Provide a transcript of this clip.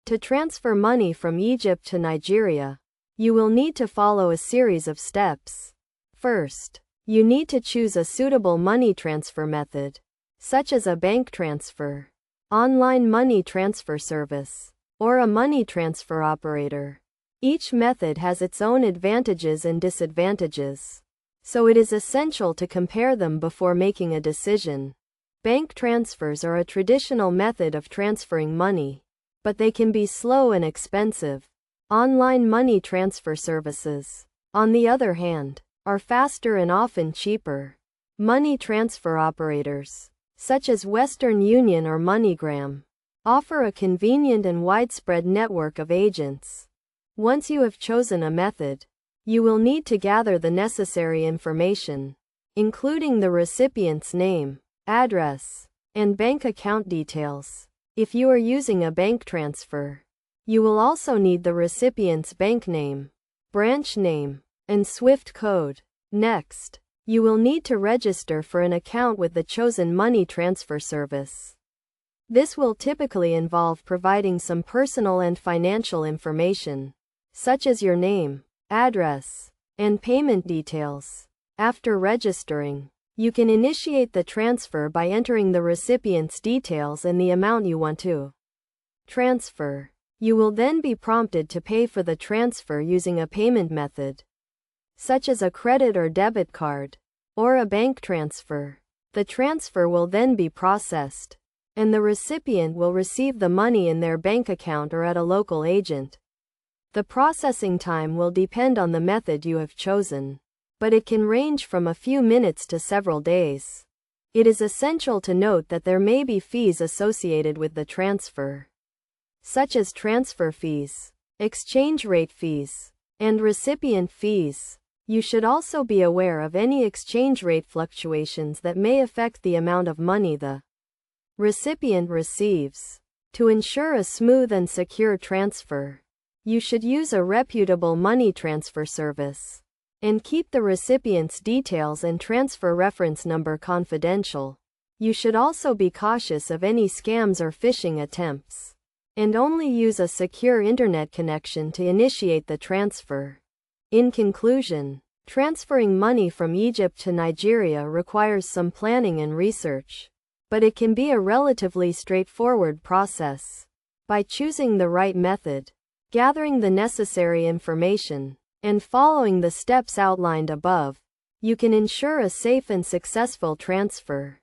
To transfer money from Egypt to Nigeria, you will need to follow a series of steps. First, you need to choose a suitable money transfer method, such as a bank transfer, online money transfer service, or a money transfer operator. Each method has its own advantages and disadvantages, so it is essential to compare them before making a decision. Bank transfers are a traditional method of transferring money, but they can be slow and expensive. Online money transfer services, on the other hand, are faster and often cheaper. Money transfer operators, such as Western Union or MoneyGram, offer a convenient and widespread network of agents. Once you have chosen a method, you will need to gather the necessary information, including the recipient's name, address, and bank account details. If you are using a bank transfer, you will also need the recipient's bank name, branch name, and SWIFT code. Next, you will need to register for an account with the chosen money transfer service. This will typically involve providing some personal and financial information, such as your name, address, and payment details. After registering, you can initiate the transfer by entering the recipient's details and the amount you want to transfer. You will then be prompted to pay for the transfer using a payment method, such as a credit or debit card, or a bank transfer. The transfer will then be processed, and the recipient will receive the money in their bank account or at a local agent. The processing time will depend on the method you have chosen, but it can range from a few minutes to several days. It is essential to note that there may be fees associated with the transfer, such as transfer fees, exchange rate fees, and recipient fees. You should also be aware of any exchange rate fluctuations that may affect the amount of money the recipient receives. To ensure a smooth and secure transfer, you should use a reputable money transfer service and keep the recipient's details and transfer reference number confidential. You should also be cautious of any scams or phishing attempts, and only use a secure internet connection to initiate the transfer. In conclusion, transferring money from Egypt to Nigeria requires some planning and research, but it can be a relatively straightforward process. By choosing the right method, gathering the necessary information, and following the steps outlined above, you can ensure a safe and successful transfer.